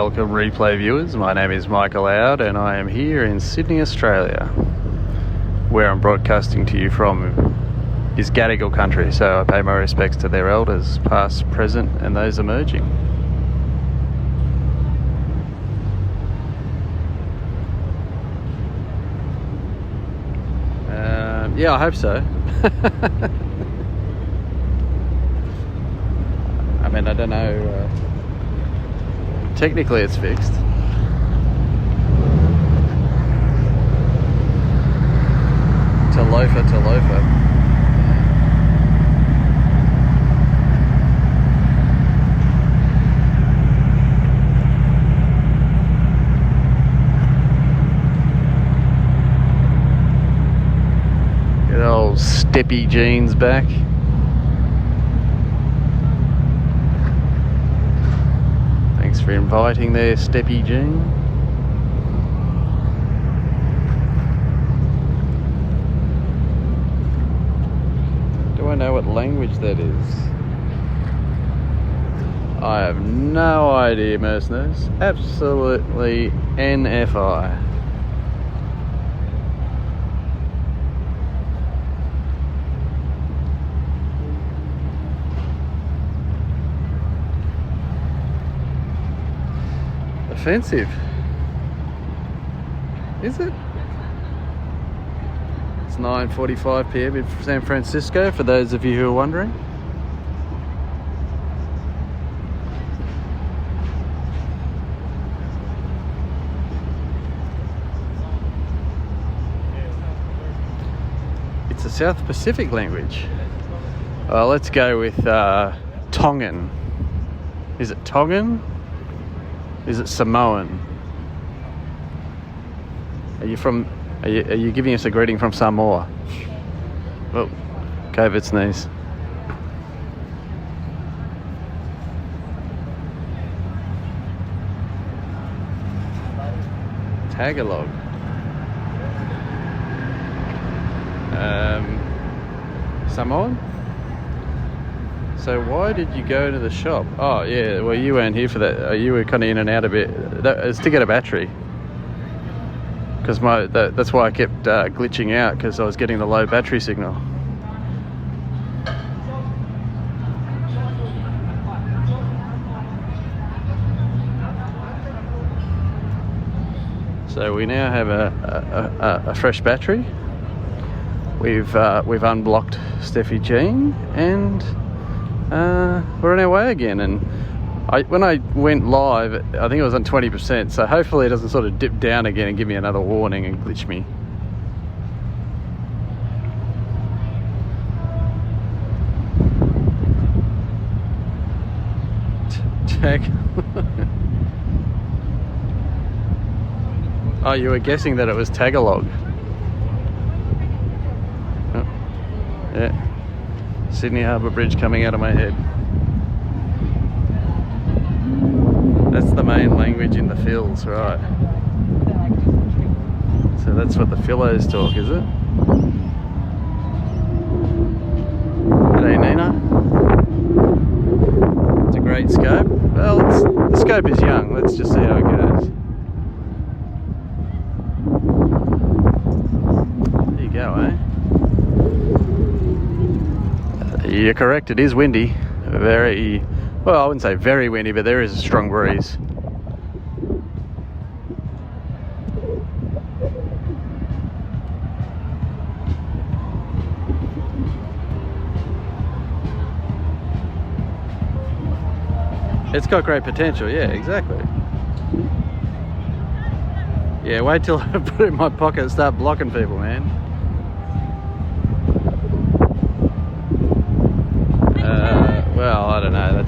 welcome replay viewers. My name is Michael Loud and I am here in Sydney, Australia. Where I'm broadcasting to you from is Gadigal country, so I pay my respects to their elders, past, present and those emerging. Yeah, I hope so. I mean, I don't know. Technically, it's fixed. To loafer. Good old steppy jeans back. Thanks for inviting there, Steppy Jean. Do I know what language that is? I have no idea, mercenaries. Absolutely NFI. Offensive. Is it? It's 9:45 p.m. in San Francisco, for those of you who are wondering. It's a South Pacific language. Let's go with Tongan. Is it Tongan? Is it Samoan? Are you giving us a greeting from Samoa? Oh, COVID sneeze. Tagalog. Samoan? So why did you go to the shop? Oh yeah, well you weren't here for that. You were kind of in and out a bit. It's to get a battery. Because that's why I kept glitching out, because I was getting the low battery signal. So we now have a fresh battery. We've unblocked Steffi Jean and we're on our way again. And when I went live, I think it was on 20%, so hopefully it doesn't sort of dip down again and give me another warning and glitch me. Tag. Oh, you were guessing that it was Tagalog. Oh, yeah. Sydney Harbour Bridge coming out of my head. That's the main language in the fills, right? So that's what the fillos talk, is it? G'day, Nina. It's a great scope. Well, the scope is young. Let's just see how it goes. There you go, eh? You're correct, it is windy. Very, well, I wouldn't say very windy, but there is a strong breeze. It's got great potential, yeah, exactly. Yeah, wait till I put it in my pocket and start blocking people, man. Well, I don't know.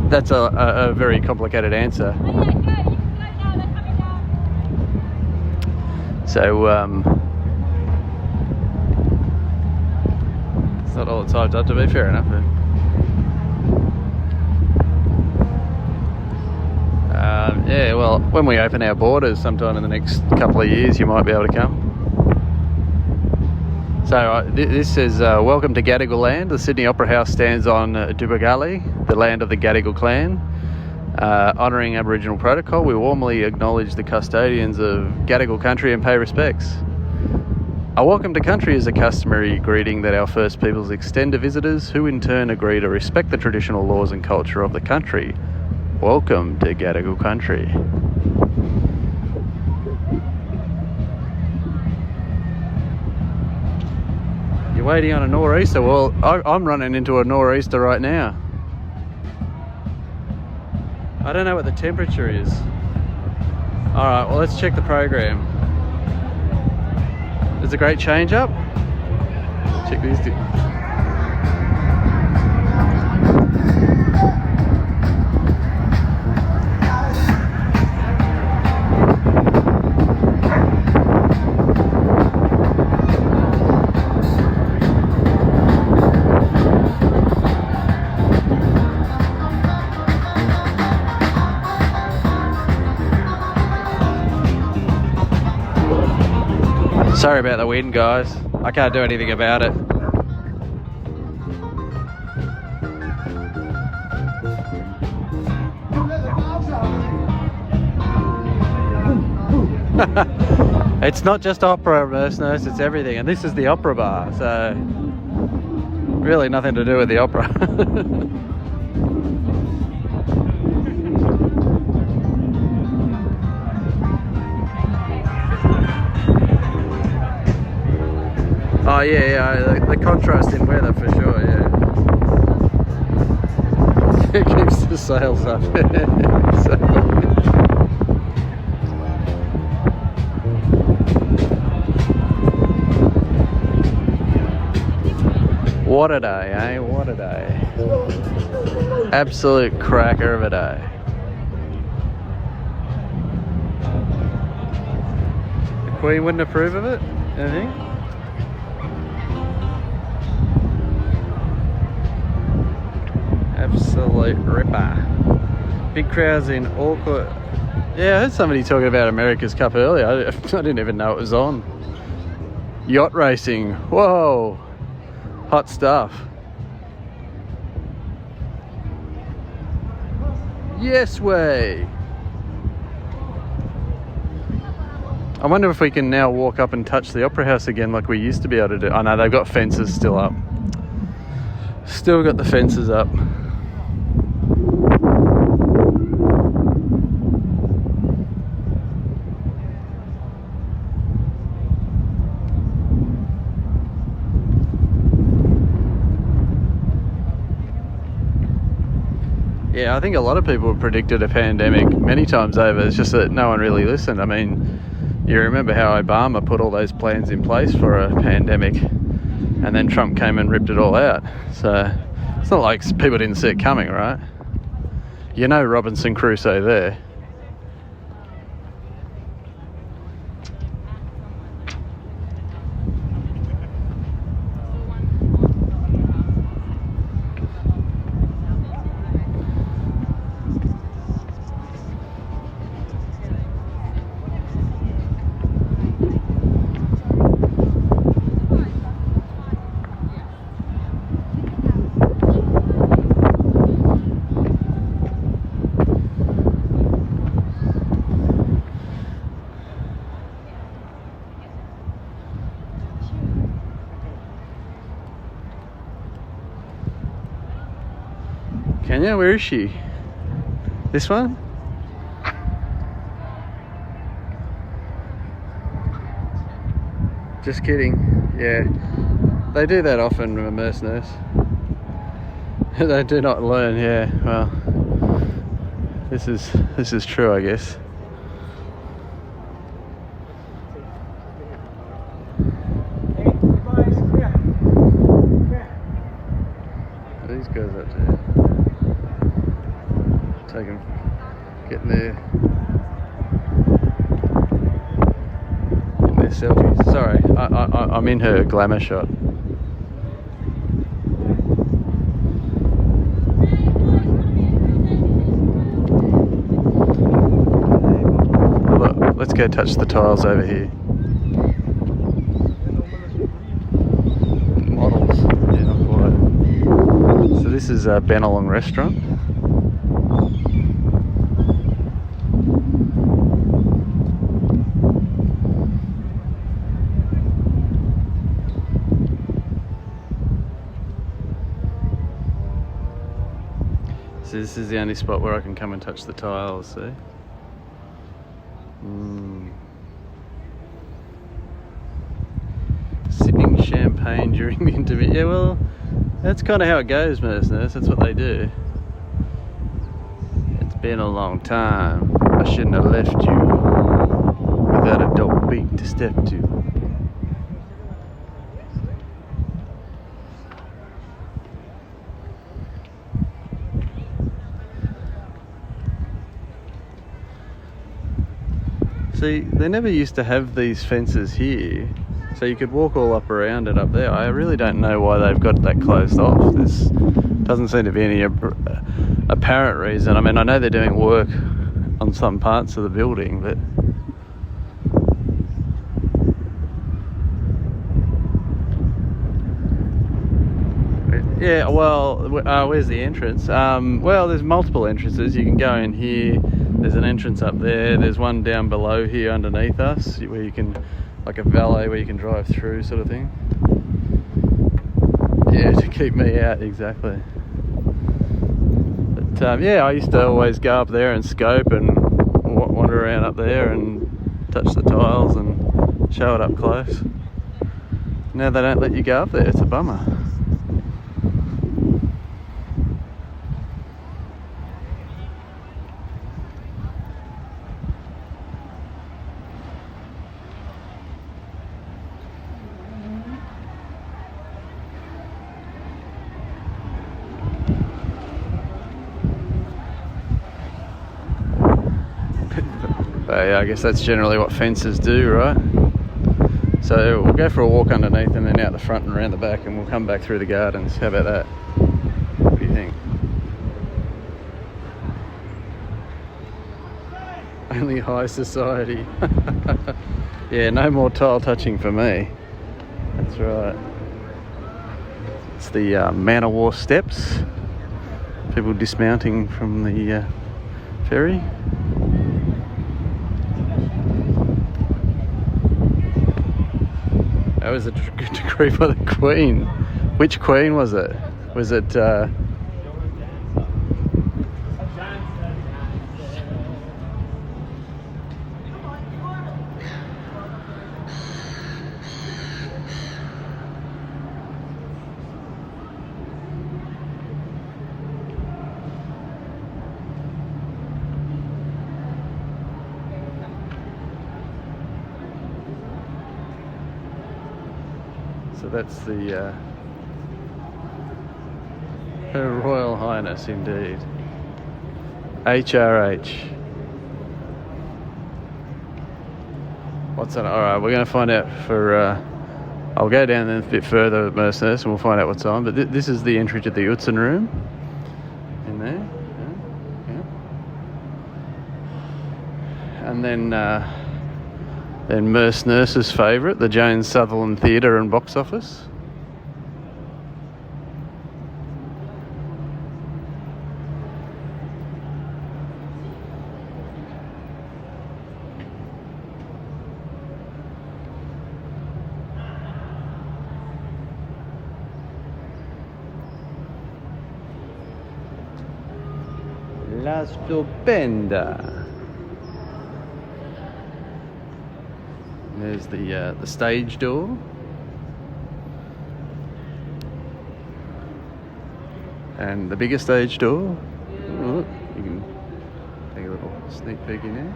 That's a very complicated answer. So it's not all it's hyped up to be. Fair enough. Yeah. Well, when we open our borders sometime in the next couple of years, you might be able to come. So this is welcome to Gadigal land. The Sydney Opera House stands on Dubagali, the land of the Gadigal clan. Honouring Aboriginal protocol, we warmly acknowledge the custodians of Gadigal country and pay respects. A welcome to country is a customary greeting that our First Peoples extend to visitors who in turn agree to respect the traditional laws and culture of the country. Welcome to Gadigal country. You're waiting on a nor'easter? Well, I'm running into a nor'easter right now. I don't know what the temperature is. Alright, well let's check the program. There's a great change up. Check these two. Sorry about the wind, guys. I can't do anything about it. It's not just opera, mercenaries, it's everything. And this is the opera bar, so really nothing to do with the opera. Oh yeah, the contrast in weather for sure, yeah. It keeps the sails up. What a day, eh? What a day. Absolute cracker of a day. The Queen wouldn't approve of it? Anything? Absolute ripper. Big crowds in Auckland. Yeah, I heard somebody talking about America's Cup earlier. I didn't even know it was on. Yacht racing. Whoa. Hot stuff. Yes way. I wonder if we can now walk up and touch the Opera House again like we used to be able to do. Oh no, they've got fences still up. Still got the fences up. Yeah, I think a lot of people predicted a pandemic many times over. It's just that no one really listened. I mean, you remember how Obama put all those plans in place for a pandemic and then Trump came and ripped it all out. So it's not like people didn't see it coming, right? You know Robinson Crusoe there. Kenya, where is she? This one? Just kidding. Yeah, they do that often, mercenaries. They do not learn. Yeah, well, this is true, I guess. These guys up there. Getting their selfies. Sorry, I'm in her glamour shot. Look, let's go touch the tiles over here. Models, yeah, not quite. So this is a Benelong restaurant. So this is the only spot where I can come and touch the tiles, see? Sipping champagne during the interview. Yeah, well, that's kind of how it goes, Merceners. That's what they do. It's been a long time. I shouldn't have left you without a dog beat to step to. See, they never used to have these fences here, so you could walk all up around it up there. I really don't know why they've got that closed off. This doesn't seem to be any apparent reason. I mean, I know they're doing work on some parts of the building, but yeah, well, where's the entrance? Well, there's multiple entrances. You can go in here. There's an entrance up there. There's one down below here underneath us where you can, like a valet where you can drive through sort of thing. Yeah, to keep me out, exactly. But yeah, I used to always go up there and scope and wander around up there and touch the tiles and show it up close. Now they don't let you go up there. It's a bummer. Yeah, I guess that's generally what fences do, right? So we'll go for a walk underneath and then out the front and around the back, and we'll come back through the gardens. How about that? What do you think? Only high society. Yeah, no more tile touching for me. That's right. It's the Man of War steps. People dismounting from the ferry. That was a good decree by the Queen. Which Queen was it? Was it... So that's the Her Royal Highness, indeed. HRH. What's that? Alright, we're going to find out for... I'll go down a bit further at Merceners and we'll find out what's on. But this is the entry to the Utzon room. In there. Yeah. And then Merceners' favourite, the Jones Sutherland Theatre and Box Office. La Stupenda. There's the stage door. And the bigger stage door. Oh, you can take a little sneak peek in there.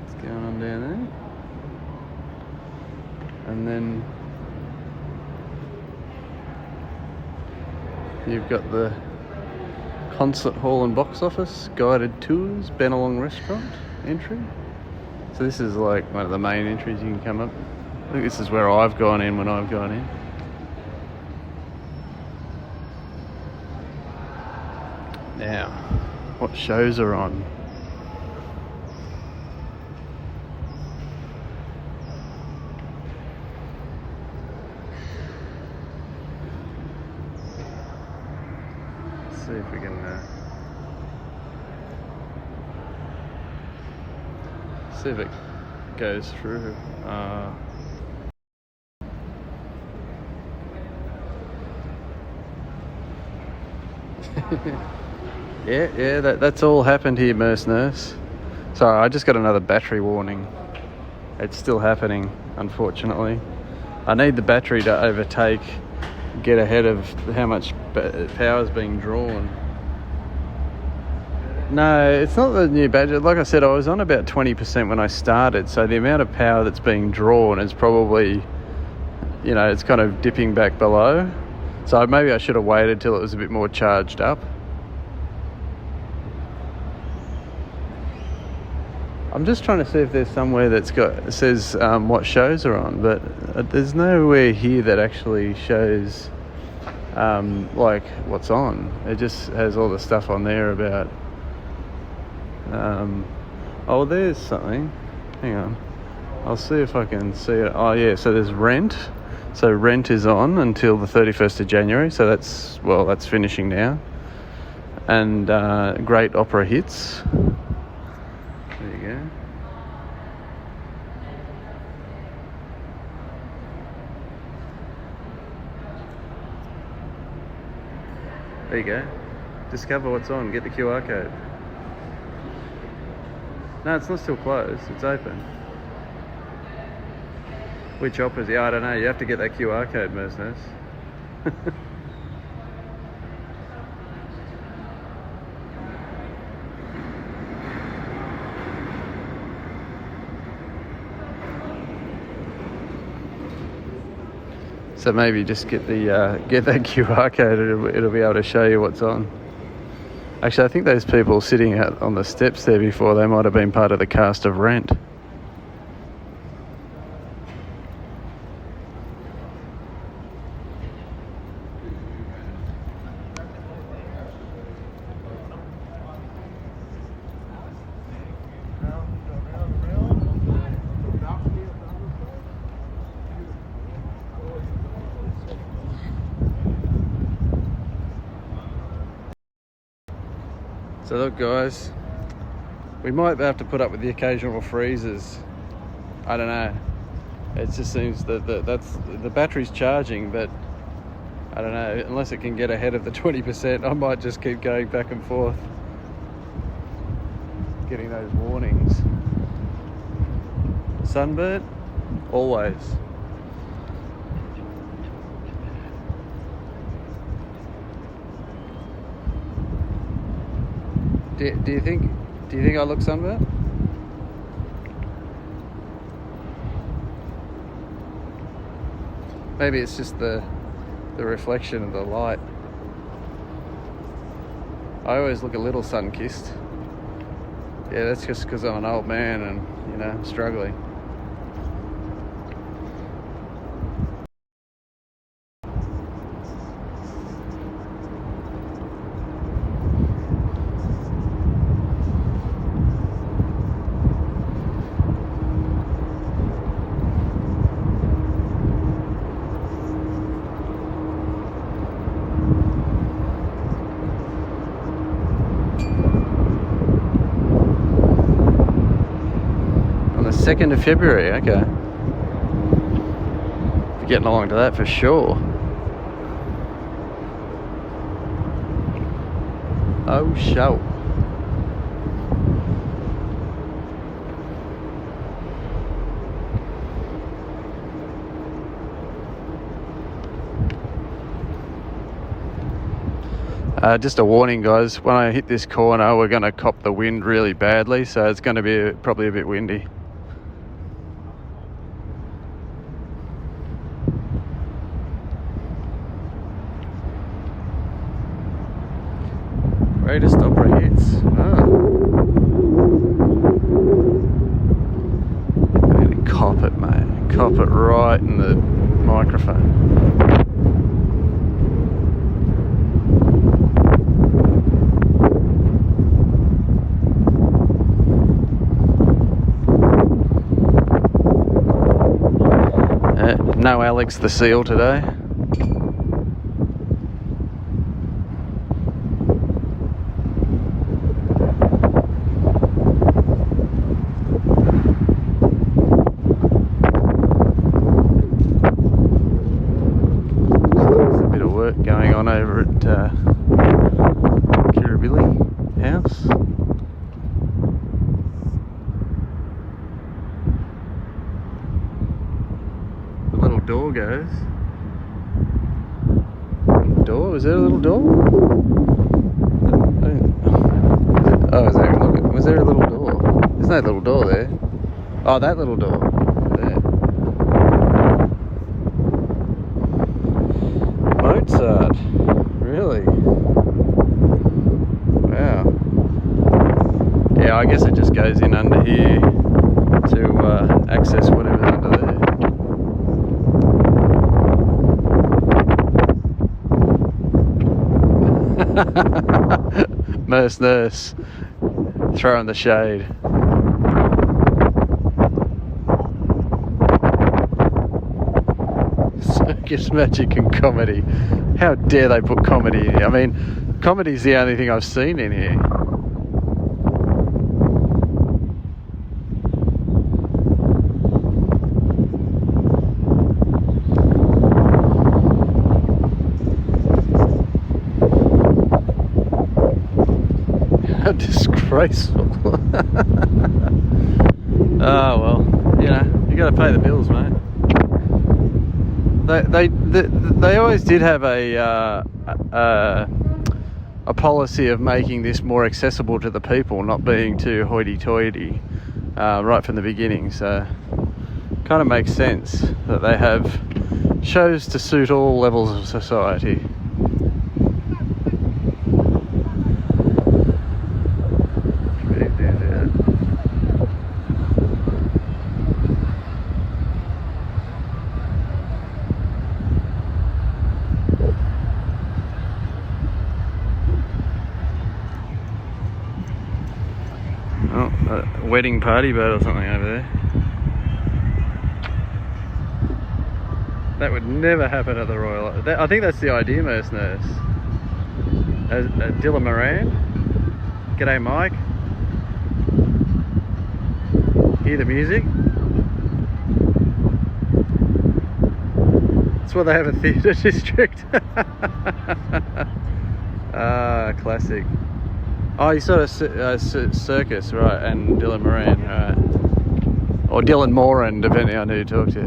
What's going on down there? And then you've got the concert hall and box office, guided tours, Bennelong restaurant entry. So this is like one of the main entries you can come up. I think this is where I've gone in when I've gone in. Now, what shows are on? Let's see if we can see if it goes through. Yeah, that's all happened here, Nurse. Sorry, I just got another battery warning. It's still happening, unfortunately. I need the battery to overtake, get ahead of how much power is being drawn. No, it's not the new battery. Like I said, I was on about 20% when I started, so the amount of power that's being drawn is probably, it's kind of dipping back below. So maybe I should have waited till it was a bit more charged up. I'm just trying to see if there's somewhere says what shows are on, but there's nowhere here that actually shows like what's on. It just has all the stuff on there about oh, there's something. Hang on, I'll see if I can see it. Oh yeah, so there's Rent. So Rent is on until the 31st of January, so that's finishing now. And Great Opera Hits. There you go. There you go. Discover what's on. Get the QR code. No, it's not still closed. It's open. Which operas? Yeah, I don't know. You have to get that QR code, Mercedes. So maybe just get that QR code. It'll be able to show you what's on. Actually, I think those people sitting out on the steps there before, they might have been part of the cast of Rent. So look guys, we might have to put up with the occasional freezes. I don't know. It just seems that the battery's charging, but I don't know, unless it can get ahead of the 20%, I might just keep going back and forth, getting those warnings. Sunburn? Always. Do you think I look sunburnt? Maybe it's just the reflection of the light. I always look a little sun-kissed. Yeah, that's just because I'm an old man and, struggling. On the 2nd of February, okay. We're getting along to that for sure. Oh, show. Just a warning guys, when I hit this corner we're going to cop the wind really badly, so it's going to be probably a bit windy. Greatest opera hits. Cop it, mate. Cop it right in the microphone. No Alex the Seal today. There's a bit of work going on over at door goes. Door? Is there a little door? Oh, is there? Look, was there a little door? There's no little door there. Oh, that little door. There. Mozart. Really? Wow. Yeah, I guess it just goes in under here to access whatever's under there. Nurse throwing the shade. Circus magic and comedy. How dare they put comedy in here? I mean, comedy's the only thing I've seen in here. How disgraceful. Oh well, you know, you got to pay the bills, mate. They always did have a policy of making this more accessible to the people, not being too hoity-toity right from the beginning. So, kind of makes sense that they have shows to suit all levels of society. Oh, a wedding party boat or something over there. That would never happen at the Royal. I think that's the idea, most nurse. Dylan Moran. G'day, Mike. Hear the music? That's why they have a theatre district. Ah, classic. Oh, you saw a circus, right? And Dylan Moran, right? Or Dylan Moran, depending on who you talk to.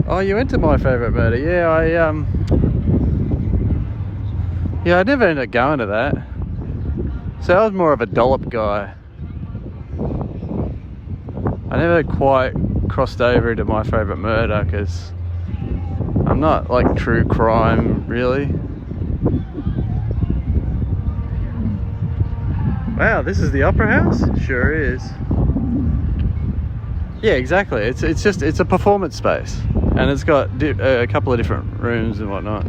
Oh, you went to My Favourite Murder. Yeah, I never ended up going to that. So I was more of a dollop guy. I never quite crossed over into My Favourite Murder because I'm not like true crime, really. Wow, this is the Opera House? Sure is. Yeah, exactly. It's a performance space, and it's got a couple of different rooms and whatnot.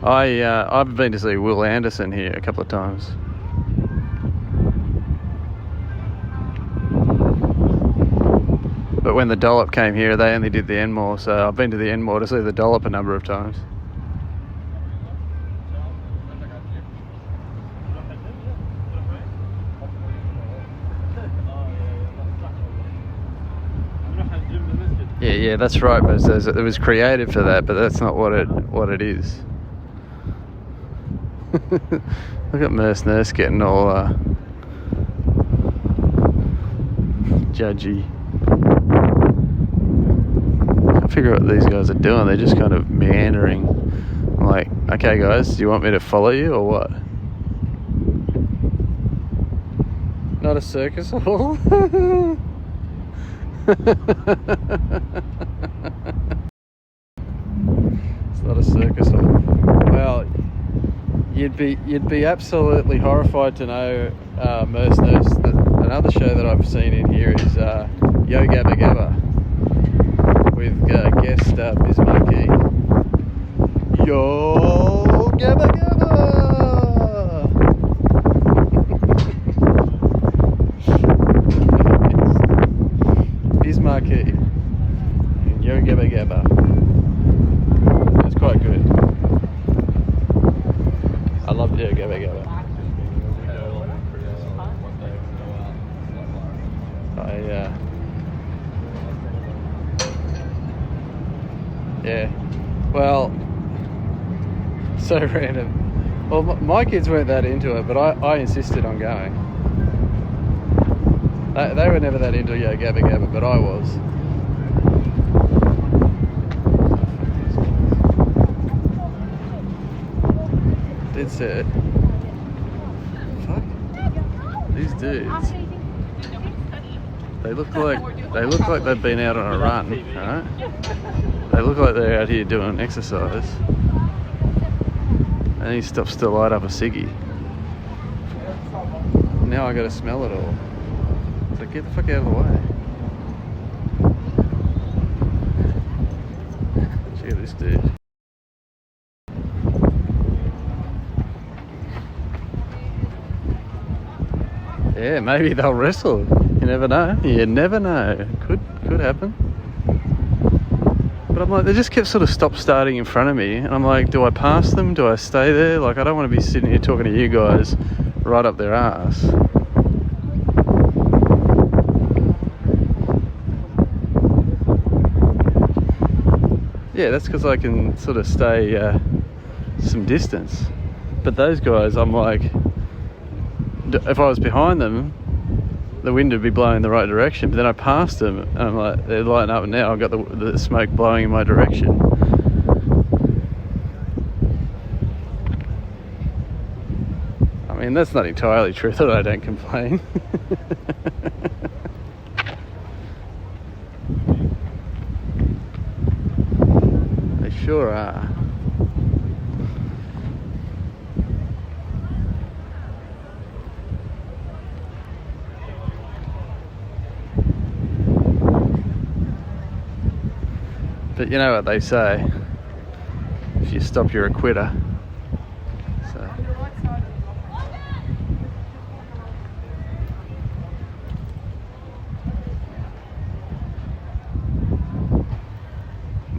I've been to see Will Anderson here a couple of times. But when the Dollop came here, they only did the Enmore, so I've been to the Enmore to see the Dollop a number of times. Yeah, that's right. But it was created for that, but that's not what it is. Look at Nurse getting all judgy. I can't figure out what these guys are doing. They're just kind of meandering. I'm like, okay guys, do you want me to follow you or what? Not a circus hall? It's not a circus hall. Well, you'd be absolutely horrified to know, Nurse, that another show that I've seen in here is Yo Gabba Gabba with guest Biz Monkey. Yo Gabba Gabba. Biz Monkey. Yo Gabba Gabba. It's quite good. I love Yo Gabba Gabba. Yeah. Well, so random. Well, my kids weren't that into it, but I insisted on going. They were never that into Gabba Gabba, but I was. Dead set. Fuck. These dudes. They look like they've been out on a run, right? They look like they're out here doing exercise. And he stops to light up a ciggy. Now I gotta smell it all. So get the fuck out of the way. Check out this dude. Yeah, maybe they'll wrestle. You never know. You never know. Could happen. But I'm like, they just kept sort of stop-starting in front of me, and I'm like, do I pass them? Do I stay there? Like, I don't want to be sitting here talking to you guys right up their ass. Yeah, that's because I can sort of stay some distance. But those guys, I'm like, if I was behind them, the wind would be blowing in the right direction. But then I passed them, and I'm like, they're lighting up, and now I've got the smoke blowing in my direction. I mean, that's not entirely true that I don't complain. They sure are. But you know what they say, if you stop, you're a quitter. So.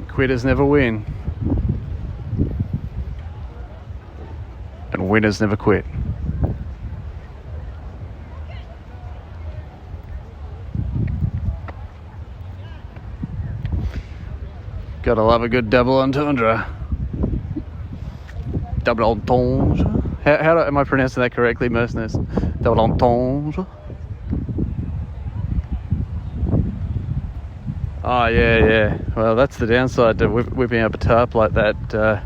Quitters never win. And winners never quit. Gotta love a good double entendre. Double entendre. Am I pronouncing that correctly, Mercenaries? Double entendre. Oh yeah. Well, that's the downside to whipping up a tarp like that.